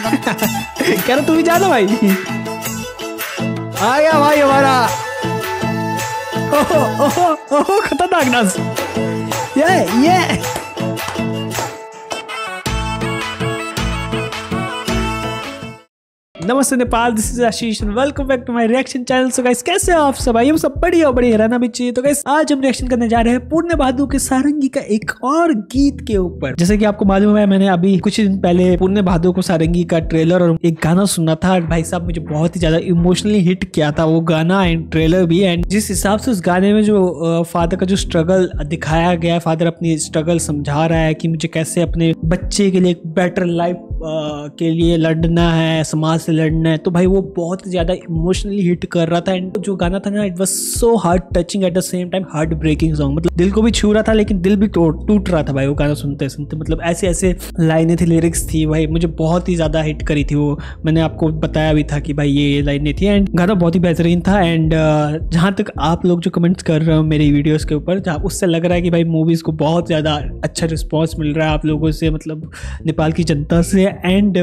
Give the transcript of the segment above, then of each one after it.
कह रहा तू भी जाना भाई। आ गया भाई हमारा। ओहो ओहो ओहो खतरनाक डांस। ये नमस्ते Nepal, this is Ashish and welcome back to my reaction channel. So guys कैसे हो आप सब? ये सब बढ़िया रहना भी चाहिए। तो गाइस आज हम रिएक्शन करने जा रहे हैं पूर्ण बहादुर के सारंगी का एक और गीत के ऊपर। जैसे कि आपको मालूम है, मैंने अभी कुछ दिन पहले पूर्ण बहादुर को सारंगी का ट्रेलर और एक गाना सुना था। भाई साहब मुझे बहुत ही ज्यादा इमोशनली हिट किया था वो गाना एंड ट्रेलर भी। एंड जिस हिसाब से उस गाने में जो फादर का जो स्ट्रगल दिखाया गया, फादर अपनी स्ट्रगल समझा रहा है कि मुझे कैसे अपने बच्चे के लिए एक बेटर लाइफ के लिए लड़ना है, समाज से लड़ना है। तो भाई वो बहुत ज्यादा इमोशनली हिट कर रहा था। एंड जो गाना था ना, it was so heart touching at the same time heart breaking song. मतलब दिल को भी छू रहा था लेकिन दिल भी टूट रहा था भाई वो गाना सुनते सुनते। मतलब ऐसे ऐसे लाइनें थी, लिरिक्स थी भाई, मुझे बहुत ही ज्यादा हिट करी थी वो। मैंने आपको बताया भी था कि भाई ये लाइनें थी। एंड गाना बहुत ही बेहतरीन था। एंड जहां तक आप लोग जो कमेंट्स कर रहे हो मेरी वीडियोस के ऊपर, जहाँ उससे लग रहा है कि भाई मूवीज को बहुत ज्यादा अच्छा रिस्पॉन्स मिल रहा है आप लोगों से, मतलब नेपाल की जनता से। एंड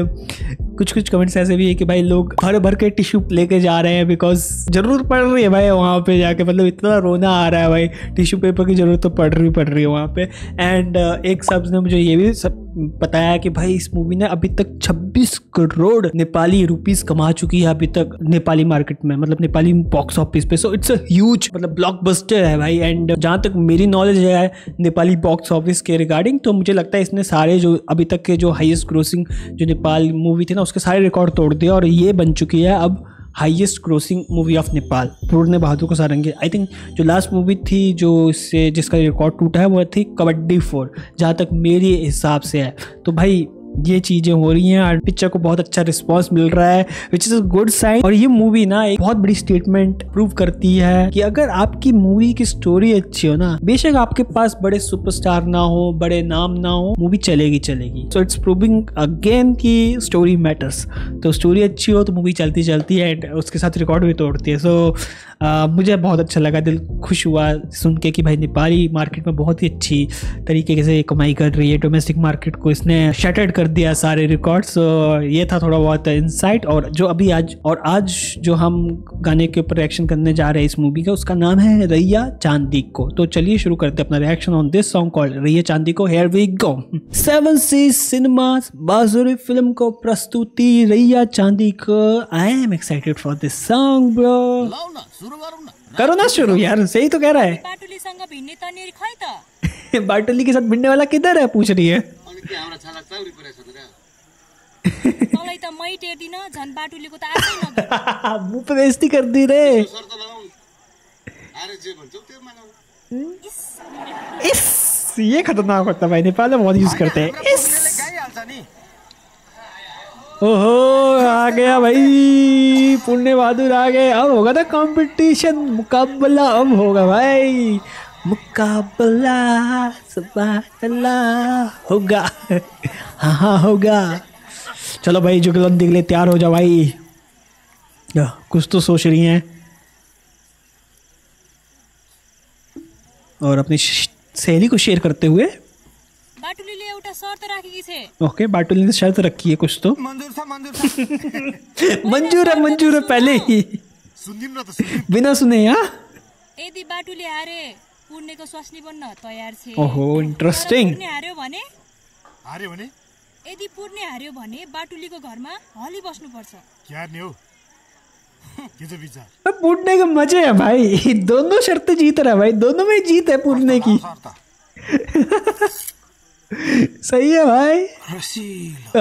कुछ कमेंट्स ऐसे भी है कि भाई लोग भर भर के टिश्यू लेके जा रहे हैं बिकॉज जरूरत पड़ रही है भाई वहाँ पे जाके। मतलब इतना रोना आ रहा है भाई, टिश्यू पेपर की जरूरत तो पड़ रही है वहाँ पे। एंड एक शख्स ने मुझे ये भी बताया कि भाई इस मूवी ने अभी तक 26 करोड़ नेपाली रुपीस कमा चुकी है अभी तक नेपाली मार्केट में, मतलब नेपाली बॉक्स ऑफिस पे। सो इट्स अ ह्यूज मतलब ब्लॉकबस्टर है भाई। एंड जहाँ तक मेरी नॉलेज है नेपाली बॉक्स ऑफिस के रिगार्डिंग, तो मुझे लगता है इसने सारे जो अभी तक के जो हाईएस्ट ग्रोसिंग जो नेपाल मूवी थे ना, उसके सारे रिकॉर्ड तोड़ दिए और ये बन चुकी है अब highest grossing movie of Nepal, पूर्ण बहादुर को सारंगी। आई थिंक जो लास्ट मूवी थी जो इससे जिसका रिकॉर्ड टूटा है वो थी कबड्डी 4, जहाँ तक मेरे हिसाब से है। तो भाई ये चीजें हो रही हैं और पिक्चर को बहुत अच्छा रिस्पांस मिल रहा है, which is a good sign. और ये मूवी ना एक बहुत बड़ी स्टेटमेंट प्रूव करती है कि अगर आपकी मूवी की स्टोरी अच्छी हो ना, बेशक आपके पास बड़े सुपरस्टार ना हो, बड़े नाम ना हो, मूवी चलेगी। सो इट्स प्रूविंग अगेन कि स्टोरी मैटर्स। तो स्टोरी अच्छी हो तो मूवी चलती है एंड उसके साथ रिकॉर्ड भी तोड़ती है। सो मुझे बहुत अच्छा लगा, दिल खुश हुआ सुन के कि भाई नेपाली मार्केट में बहुत ही अच्छी तरीके से कमाई कर रही है। डोमेस्टिक मार्केट को इसने शटर्ड कर दिया सारे रिकॉर्ड्स। ये था थोड़ा बहुत इनसाइट। और जो अभी आज जो हम गाने के ऊपर रिएक्शन करने जा रहे हैं इस मूवी का, उसका नाम है रैया चांदी को। तो चलिए शुरू करते हैं अपना reaction on this song called Raiya Chandi को। Here we go. 7C cinemas Bajuri film को प्रस्तुति रैया चांदी को। I am excited for this song bro. करो ना शुरू यार, सही तो कह रहा है। बाटुली संग भिन्ने तनेरी खै त बाटुली के साथ भिड़ने वाला किधर है पूछ रही है। तलाई त मै टेर्दिन, झन् बाटुलीको त आछै न। मुंह पे बेइज्जती कर दी रे। इस ये खतरनाक होता भाई, नेपाल में बहुत यूज करते हैं इस। ओहो आ गया भाई, पूर्ण बहादुर आ गए। अब होगा ना कंपटीशन, मुकाबला अब होगा भाई, मुकाबला सुबह होगा। हाँ होगा। चलो भाई जुगलबंदी के लिए तैयार हो जाओ भाई, कुछ तो सोच रही हैं। और अपनी सहेली को शेयर करते हुए बाटुलीले एउटा शर्त राखेकी छे। ओके, बाटुली ने शर्त रखी है कुछ तो। मंजूर है पहले ही बिना सुने। यहाँ यदि बाटुली हारे पुण्यको स्वास्नी बन्न तयार छे। ओहो इंटरेस्टिंग। हार्यो भने यदि पुण्य हार्यो भने बाटुलीको घरमा हली बस्नु पर्छ। क्या नि हो के जो विचार? पुण्य के मजे है भाई, दोनों शर्तें जीत रहा है भाई, दोनों में जीत है पुण्य की। सही है भाई।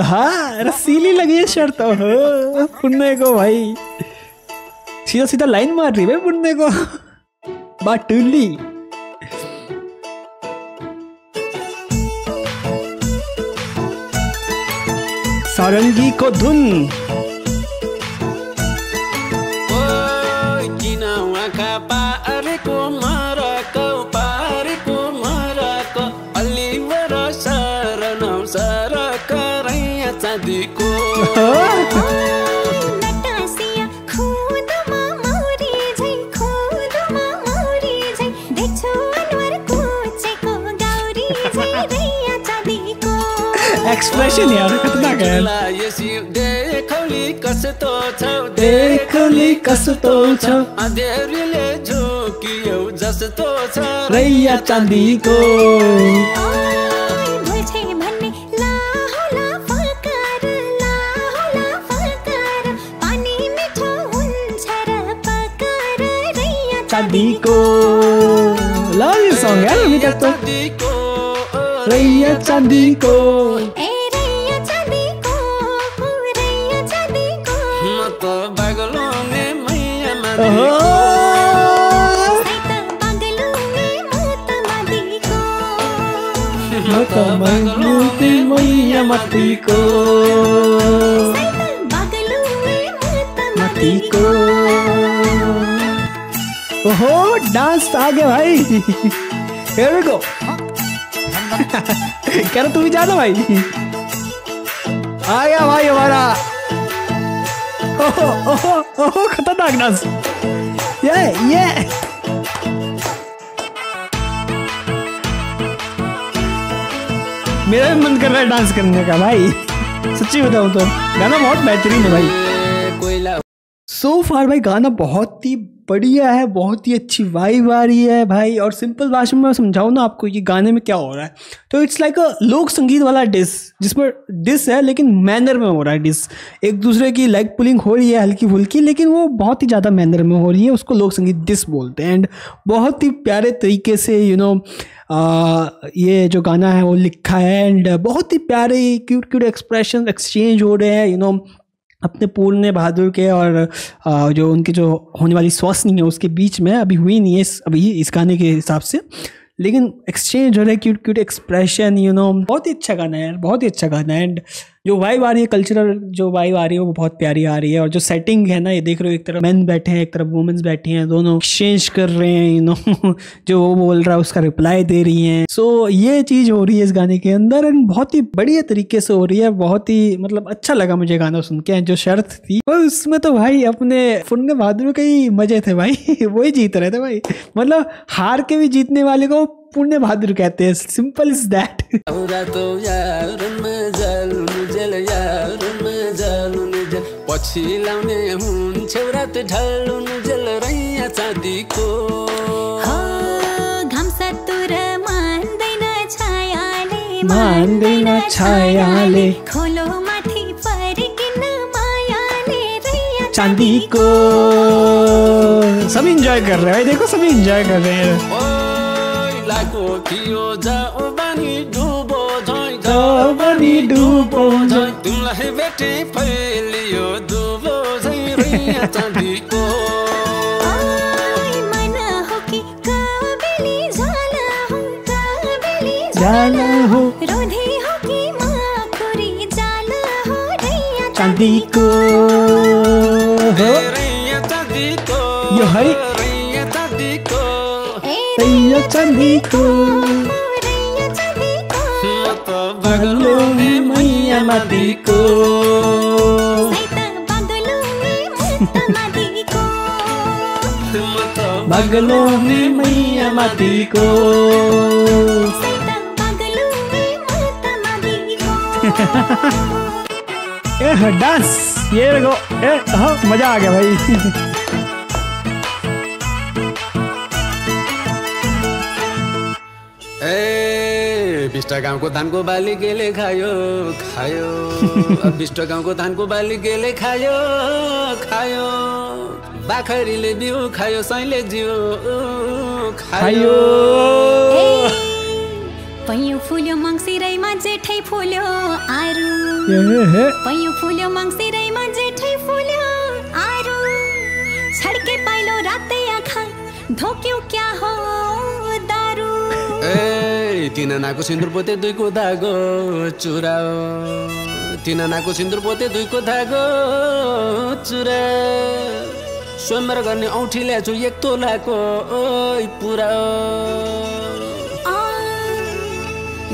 हाँ रसीली लगी है शर्त पुण्य को भाई, सीधा लाइन मार रही है पुण्य को बाटुली। सारंगी को धुन एक्सप्रेशन यार खतरनाक है। देखौली कस्तो छौ देखौली कस्तो छ अँध्यारोले झोकियौ जस्तो छ रैया चाँदीको चाँदीको लभ यू सङ यार मिठा त रैया चाँदीको मैया माटीको माटीको ओहो डांस आ गया भाई Here we go कह रहा तू भी जाना भाई आ गया भाई हमारा ओहो ओहो ओहो खतरनाक डांस ये मेरा भी मन कर रहा है डांस करने का भाई सच्ची बताऊं तो गाना बहुत बेहतरीन है भाई सो फार भाई गाना बहुत ही बढ़िया है बहुत ही अच्छी वाइब आ रही है भाई और सिंपल भाषा में मैं समझाऊँ ना आपको ये गाने में क्या हो रहा है तो इट्स लाइक अ लोक संगीत वाला डिस जिसमें डिस है लेकिन मैनर में हो रहा है डिस एक दूसरे की लेग पुलिंग हो रही है हल्की फुल्की लेकिन वो बहुत ही ज़्यादा मैनर में हो रही है उसको लोक संगीत डिस बोलते हैं एंड बहुत ही प्यारे तरीके से ये जो गाना है वो लिखा है एंड बहुत ही प्यारे क्यूट क्यूट एक्सप्रेशन एक्सचेंज हो रहे हैं अपने पूर्ण बहादुर के और जो उनके जो होने वाली स्वास्थ्य है उसके बीच में अभी हुई नहीं है अभी इस गाने के हिसाब से लेकिन एक्सचेंज हो रहा है क्यूट क्यूट एक्सप्रेशन बहुत ही अच्छा गाना है यार बहुत ही अच्छा गाना है एंड जो वाइब आ रही है कल्चरल जो वाइब आ रही है वो बहुत प्यारी आ रही है और जो सेटिंग है ना ये देख रहे हो एक तरफ मेन बैठे हैं एक तरफ वुमेन्स बैठी हैं दोनों एक्सचेंज कर रहे हैं जो वो बोल रहा है उसका रिप्लाई दे रही हैं सो ये चीज़ हो रही है इस गाने के अंदर एंड बहुत ही बढ़िया तरीके से हो रही है बहुत ही मतलब अच्छा लगा मुझे गाना सुन के जो शर्त थी और उसमें तो भाई अपने पुण्य बहादुर के ही मजे थे भाई वही जीत रहे थे भाई मतलब हार के भी जीतने वाले को पुण्य बहादुर कहते हैं सिंपल इज दैट पछि लाउने हुन्छ रात ढल्नु जल रैया चाँदीको घाम सतुर मान्दैन छायाले खोलो माथि परिकिन मायाले रैया चाँदीको सभी एंजॉय कर रहे हैं देखो सभी एंजॉय कर रहे हैं लागो थियो जाओ बानी डुबो झै तिमीलाई भेटे फैलियो दुबो झै रैया चाँदीको मन हो कि काबेली जाला हो रोधी हो कि माखुरी जाला हो रैया चाँदीको रैया चाँदीको यो है रैया चाँदीको रैया चाँदीको बगलोने मैया माटीको बगलोने मैया माटीको डांस ये देखो मजा आ गया भाई बिष्ट गाउँको धानको बाली गेले खायो बिष्ट गाउँको धानको बाली गेले खायो बाखरीले बिउ खायो सैले जिउ खायो पैयो फुल्यो मङ्सिरैमा जेठै फुल्यो आरु पैयो फुल्यो मङ्सिरैमा जेठै फुल्यो आरु छड्के पाइलो रातै आँखा धोक्यो क्या हो दारु तिनानाको सिन्दुर पोते दुईको धागो चुराओ तिनानाको सिन्दुर पोते दुईको धागो चुरा स्वयंवर गर्ने औँठी ल्याछु एक तोलाको पुरा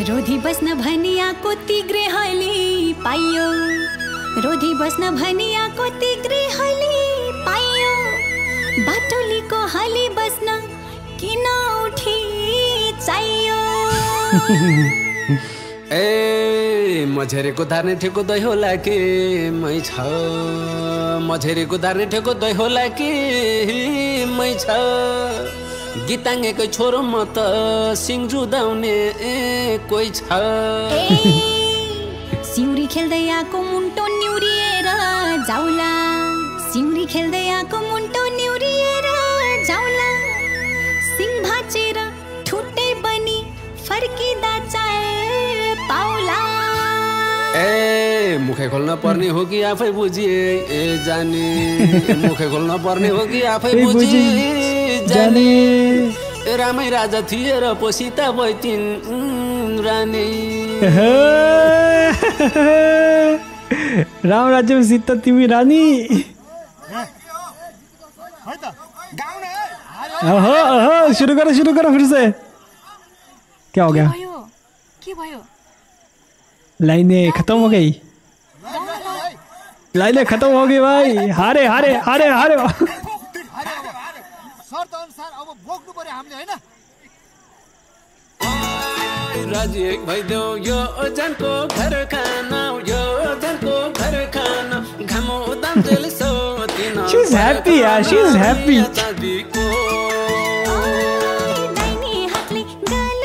रोधी बस्न भनियाको तिग्रे हली पाइयो रोधी बस्न भनियाको तिग्रे हली पाइयो बाटोलीको हली बस्न किन उठी चाहियो ए मझेरीको धार्ने ठेको दही होला कि मै छ मझेरीको धार्ने ठेको दही होला कि मै छ गीताङ्गेकै छोरो म त सिङ रुदाउने कोही छ सिउरी खेल्दै आएको मुन्टो निउरिएर जाउला सिउरी खेल्दै आएको मुन्टो निउरिएर जाउला सिङ भाचेर ठुट्टै बनी फर्किँदा चाल पाउला ए मुखै खोल्न पर्ने हो कि आफै बुझिए ए जाने मुखै खोल्न पर्ने हो कि आफै बुझिए जाने रामै राजा थिए र पोसिता भइथिन् रानी राम राज्य में सीता तिमी रानी। शुरू करो फिर से। क्या हो गया? के भयो? लाइनें खत्म हो गई भाई। हारे शर्त अनुसार अब बोक्नु पर्यो हामीले हैन। राजी एक भइदेऊ यो ओजनको घर खाना घामो उदाम जेल सोतिन She's happy यार, she's happy। दाहिने हातले गाल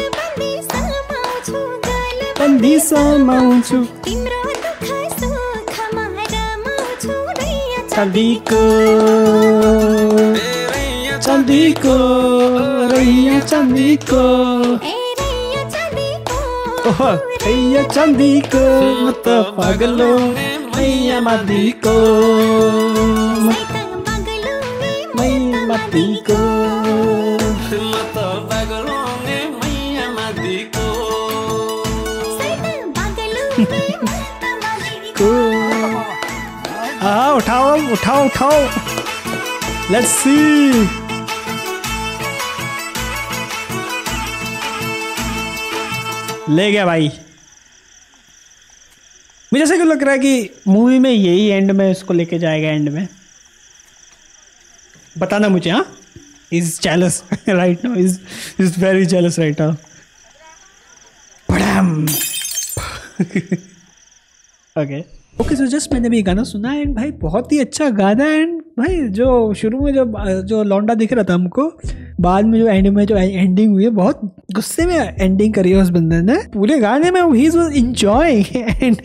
बन्दी समाउँछु तिम्रो दुःख सुखमा रमाउँछु रैया चाँदीको रैया चाँदीको म त पागलो मैया मादीको उठाओ लेट्स सी। ले गया भाई। मुझे ऐसा क्यों लग रहा है कि मूवी में यही एंड में इसको लेके जाएगा। एंड में बताना मुझे। हाँ is jealous right now, is very jealous right now. Okay so just मैंने भी गाना सुना एंड भाई बहुत ही अच्छा गाना। एंड भाई जो शुरू में जो लौंडा दिख रहा था हमको, बाद में जो एंड में जो एंडिंग हुई है, बहुत गुस्से में एंडिंग करी है उस बंदे ने। पूरे गाने में ही वाज एंजॉयिंग एंड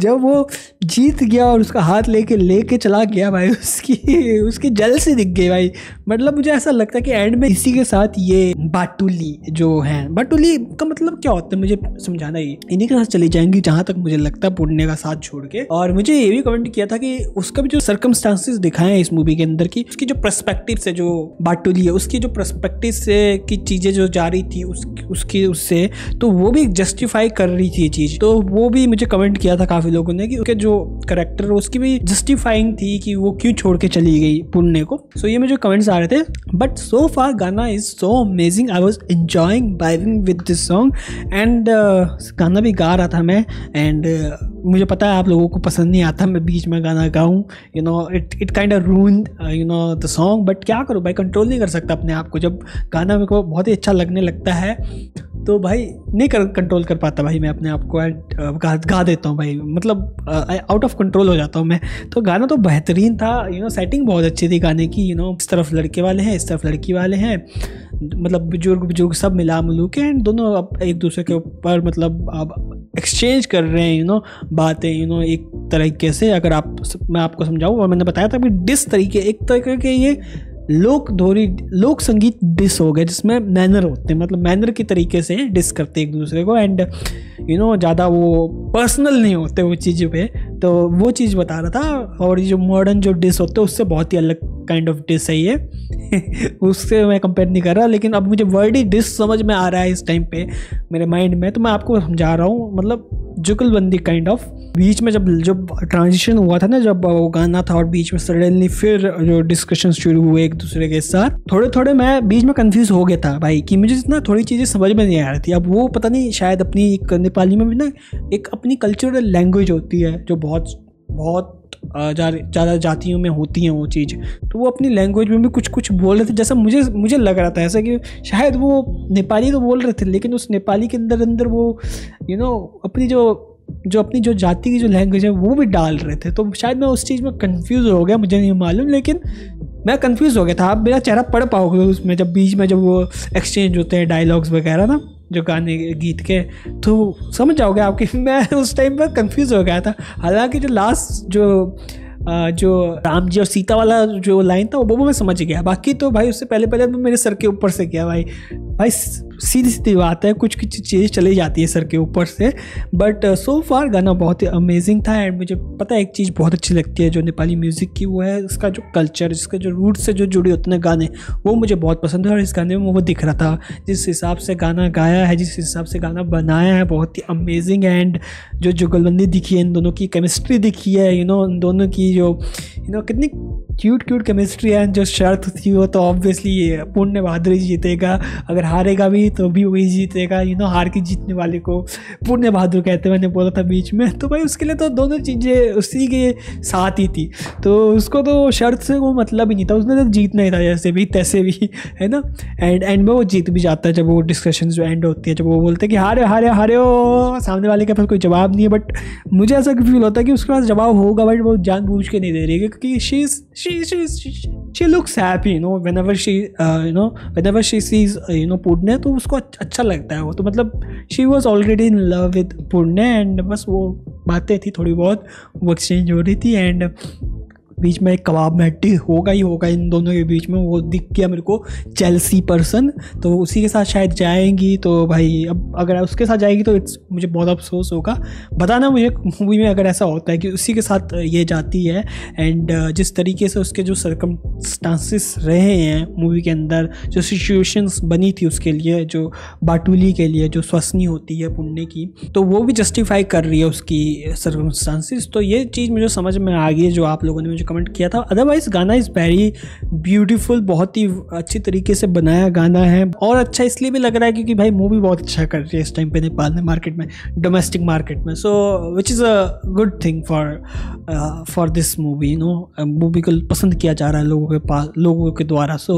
जब वो जीत गया और उसका हाथ लेके चला गया भाई, उसकी जेलसी दिख गई भाई। मतलब मुझे ऐसा लगता है कि एंड में इसी के साथ ये बाटुली जो है, बाटुली का मतलब क्या होता है मुझे समझाना ही, इन्हीं के साथ चली जाएंगी जहां तक मुझे लगता है पुण्य का साथ छोड़ के। और मुझे ये भी कमेंट किया था कि उसका भी जो सर्कमस्टांसेस दिखाए हैं इस मूवी के अंदर की, उसकी जो पर्सपेक्टिव से जो बाटुली है, उसकी जो पर्सपेक्टिव से की चीजें जो जा रही थी उससे, तो वो भी जस्टिफाई कर रही थी ये चीज। तो वो भी मुझे कमेंट किया था काफी लोगों ने कि उसके जो कैरेक्टर है उसकी भी जस्टिफाइंग थी कि वो क्यों छोड़ के चली गई पुण्य को। सो ये मुझे कमेंट्स आ रहे थे। बट सो फार गाना is so amazing. I was enjoying vibing with this song and गाना भी गा रहा था मैं। एंड मुझे पता है आप लोगों को पसंद नहीं आता मैं बीच में गाना गाऊं, you know it kind of ruined you know the song. But क्या करूं भाई, कंट्रोल नहीं कर सकता अपने आप को। जब गाना मेरे को बहुत ही अच्छा लगने लगता है तो भाई नहीं कंट्रोल कर पाता भाई मैं अपने आप को। गा देता हूँ भाई, मतलब आउट ऑफ कंट्रोल हो जाता हूँ मैं। तो गाना तो बेहतरीन था, यू नो सेटिंग बहुत अच्छी थी गाने की। यू नो इस तरफ लड़के वाले हैं, इस तरफ लड़की वाले हैं, मतलब बुजुर्ग सब मिला मिलू के, एंड दोनों अब एक दूसरे के ऊपर मतलब अब एक्सचेंज कर रहे हैं, यू नो बातें, यू नो एक तरीके से। अगर मैं आपको समझाऊँ, और मैंने बताया था कि एक तरीके के ये लोक संगीत डिस हो गए जिसमें मैनर होते हैं, मतलब मैनर की तरीके से डिस करते एक दूसरे को। एंड यू नो ज़्यादा वो पर्सनल नहीं होते वो चीज़ों पे। तो वो चीज़ बता रहा था। और ये जो मॉडर्न जो डिस होते हैं उससे बहुत ही अलग काइंड ऑफ डिस है ये उससे मैं कंपेयर नहीं कर रहा। लेकिन अब मुझे वर्ड ही डिस समझ में आ रहा है इस टाइम पे मेरे माइंड में, तो मैं आपको समझा रहा हूँ। मतलब जुगलबंदी काइंड ऑफ। बीच में जब ट्रांजिशन हुआ था ना, जब वो गाना था और बीच में सडनली फिर जो डिस्कशन शुरू हुए एक दूसरे के साथ, थोड़े मैं बीच में कंफ्यूज हो गया था भाई कि मुझे ना थोड़ी चीज़ें समझ में नहीं आ रही थी। अब वो पता नहीं, शायद अपनी नेपाली में भी ना एक अपनी कल्चरल लैंग्वेज होती है जो बहुत ज़्यादा जातियों में होती हैं वो चीज़, तो वो अपनी लैंग्वेज में भी कुछ कुछ बोल रहे थे, जैसा मुझे लग रहा था ऐसा कि शायद वो नेपाली तो बोल रहे थे, लेकिन उस नेपाली के अंदर वो अपनी जो जाति की जो लैंग्वेज है वो भी डाल रहे थे। तो शायद मैं उस चीज़ में कंफ्यूज हो गया, मुझे नहीं मालूम, लेकिन मैं कंफ्यूज हो गया था। आप मेरा चेहरा पढ़ पाओगे उसमें जब बीच में जब वो एक्सचेंज होते हैं डायलॉग्स वगैरह ना, जो गाने गीत के, तो समझ जाओगे आपकी। मैं उस टाइम पर कंफ्यूज हो गया था। हालांकि जो लास्ट जो राम जी और सीता वाला जो लाइन था वो मैं समझ गया, बाकी तो भाई उससे पहले मेरे सर के ऊपर से गया भाई सीधी बात है, कुछ चीज़ चली जाती है सर के ऊपर से। बट सो फार गाना बहुत ही अमेजिंग था। एंड मुझे पता है एक चीज़ बहुत अच्छी लगती है जो नेपाली म्यूज़िक की, वो है इसका जो कल्चर, इसके जो रूट से जो जुड़े होते हैं गाने, वो मुझे बहुत पसंद है। और इस गाने में वो दिख रहा था, जिस हिसाब से गाना गाया है, जिस हिसाब से गाना बनाया है, बहुत ही अमेजिंग। एंड जो जुगलबंदी दिखी है, इन दोनों की केमिस्ट्री दिखी है, इन दोनों की जो कितनी क्यूट केमिस्ट्री है। जो शर्त थी वो तो ऑब्वियसली पुण्य बहादुर ही जीतेगा, अगर हारेगा भी तो भी वही जीतेगा। हार के जीतने वाले को पुण्य बहादुर कहते, मैंने बोला था बीच में। तो भाई उसके लिए तो दोनों चीज़ें उसी के साथ ही थी, तो उसको तो शर्त से वो मतलब ही नहीं था, उसने तो जीतना ही था जैसे भी तैसे भी, है ना। एंड में वो जीत भी जाता है जब वो डिस्कशन जो एंड होती है, जब वो बोलते हैं कि हारे हो, सामने वाले के पास कोई जवाब नहीं है। बट मुझे ऐसा फील होता है कि उसके पास जवाब होगा, बट वो जानबूझ के नहीं दे रही है, क्योंकि she looks happy, whenever she sees पुण्य, तो उसको अच्छा लगता है वो। तो मतलब she was already in love with पुण्य, एंड बस वो बातें थी थोड़ी बहुत, वो एक्सचेंज हो रही थी। एंड बीच में एक कबाब में हड्डी होगा ही होगा इन दोनों के बीच में, वो दिख गया मेरे को जेलसी पर्सन, तो उसी के साथ शायद जाएंगी। तो भाई अब अगर उसके साथ जाएगी तो मुझे बहुत अफसोस होगा, बताना मुझे मूवी में अगर ऐसा होता है कि उसी के साथ ये जाती है। एंड जिस तरीके से उसके जो सर्कमस्टांसिस रहे हैं मूवी के अंदर, जो सिचुएशंस बनी थी उसके लिए, जो बाटुली के लिए जो स्वसनी होती है पुण्य की, तो वो भी जस्टिफाई कर रही है उसकी सर्कमस्टांसिस। तो ये चीज़ मुझे समझ में आ गई है जो आप लोगों ने मुझे कमेंट किया था। अदरवाइज गाना इज़ वेरी ब्यूटीफुल, बहुत ही अच्छी तरीके से बनाया गाना है। और अच्छा इसलिए भी लग रहा है क्योंकि भाई मूवी बहुत अच्छा कर रही है इस टाइम पे नेपाल में, मार्केट में, डोमेस्टिक मार्केट में। So which is a good thing for this movie. Movie को पसंद किया जा रहा है लोगों के द्वारा। सो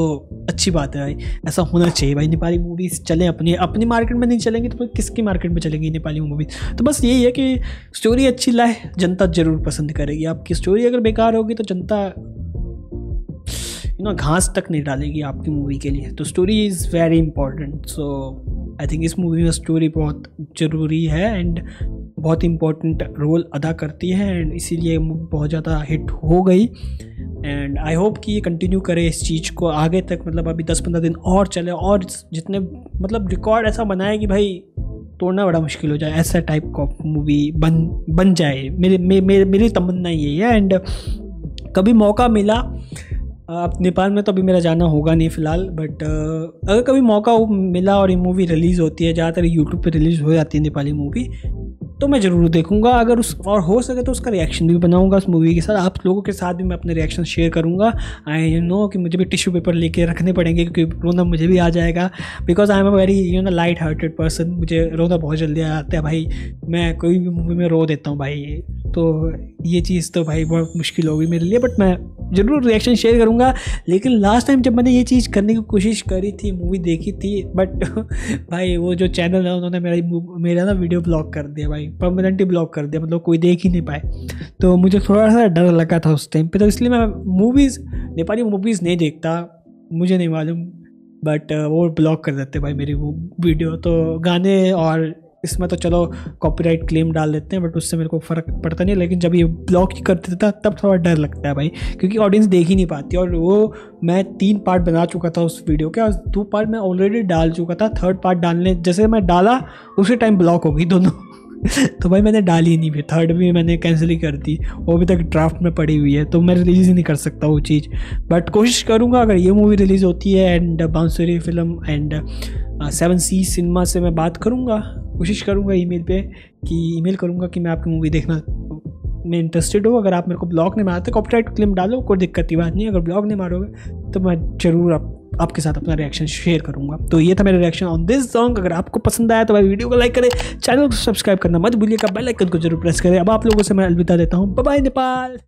अच्छी बात है भाई, ऐसा होना चाहिए भाई। नेपाली मूवीज चलें, अपनी मार्केट में नहीं चलेंगी तो किसकी मार्केट में चलेंगी नेपाली मूवीज। तो बस यही है कि स्टोरी अच्छी लाए, जनता जरूर पसंद करेगी। आपकी स्टोरी अगर बेकार होगी तो जनता घास तक नहीं डालेगी आपकी मूवी के लिए। तो story is very important. So I think इस मूवी में स्टोरी बहुत ज़रूरी है एंड बहुत इंपॉर्टेंट रोल अदा करती है, एंड इसीलिए मूवी बहुत ज़्यादा हिट हो गई। एंड आई होप कि ये कंटिन्यू करे इस चीज़ को आगे तक, मतलब अभी 10-15 दिन और चले, और जितने मतलब रिकॉर्ड ऐसा बनाए कि भाई तोड़ना बड़ा मुश्किल हो जाए, ऐसा टाइप का मूवी बन जाए। मेरी तमन्ना यही है। एंड कभी मौका मिला, अब नेपाल में तो अभी मेरा जाना होगा नहीं फ़िलहाल, बट अगर कभी मौका मिला और ये मूवी रिलीज़ होती है, ज़्यादातर यूट्यूब पे रिलीज़ हो जाती है नेपाली मूवी, तो मैं ज़रूर देखूंगा। अगर और हो सके तो उसका रिएक्शन भी बनाऊंगा उस मूवी के साथ, आप लोगों के साथ भी मैं अपने रिएक्शन शेयर करूंगा। आई नो कि मुझे भी टिश्यू पेपर लेके रखने पड़ेंगे क्योंकि रोना मुझे भी आ जाएगा, because I am a very light hearted person. मुझे रोना बहुत जल्दी आता है भाई, मैं कोई भी मूवी में रो देता हूँ भाई। तो ये चीज़ तो भाई बहुत मुश्किल होगी मेरे लिए, बट मैं ज़रूर रिएक्शन शेयर करूँगा। लेकिन लास्ट टाइम जब मैंने ये चीज़ करने की कोशिश करी थी, मूवी देखी थी, बट भाई वो जो चैनल है उन्होंने मेरा ना वीडियो ब्लॉक कर दिया भाई, परमानेंटली ब्लॉक कर दिया, मतलब कोई देख ही नहीं पाए। तो मुझे थोड़ा सा डर लगा था उस टाइम पे, तो इसलिए मैं नेपाली मूवीज़ नहीं देखता, मुझे नहीं मालूम, बट वो ब्लॉक कर देते भाई मेरी वो वीडियो। तो गाने और इसमें तो चलो कॉपीराइट क्लेम डाल देते हैं, बट उससे मेरे को फ़र्क पड़ता नहीं, लेकिन जब ये ब्लॉक ही कर देता तब थोड़ा डर लगता है भाई, क्योंकि ऑडियंस देख ही नहीं पाती। और वो मैं 3 पार्ट बना चुका था उस वीडियो के, और 2 पार्ट मैं ऑलरेडी डाल चुका था, 3rd पार्ट डालने जैसे मैं डाला उसी टाइम ब्लॉक हो गई दोनों। तो भाई मैंने डाली ही नहीं, फिर 3rd भी मैंने कैंसिल ही कर दी, वो अभी तक ड्राफ्ट में पड़ी हुई है, तो मैं रिलीज़ ही नहीं कर सकता वो चीज़। बट कोशिश करूँगा अगर ये मूवी रिलीज़ होती है एंड बांसुरी फिल्म एंड 7 Seas सिनेमा से मैं बात करूँगा, कोशिश करूँगा ईमेल करूँगा कि मैं आपकी मूवी देखना में इंटरेस्टेड हो। अगर आप मेरे को ब्लॉग नहीं मारते, कॉपीराइट क्लेम डालो, कोई दिक्कत की बात नहीं। अगर ब्लॉग नहीं मारोगे तो मैं ज़रूर आपके साथ अपना रिएक्शन शेयर करूंगा। तो ये था मेरा रिएक्शन ऑन दिस सॉन्ग। अगर आपको पसंद आया तो भाई वीडियो को लाइक करें, चैनल को सब्सक्राइब करना मत भूलिएगा, बेल आइकन को जरूर प्रेस करें। अब आप लोगों से मैं अलविदा देता हूँ, बाय बाय नेपाल।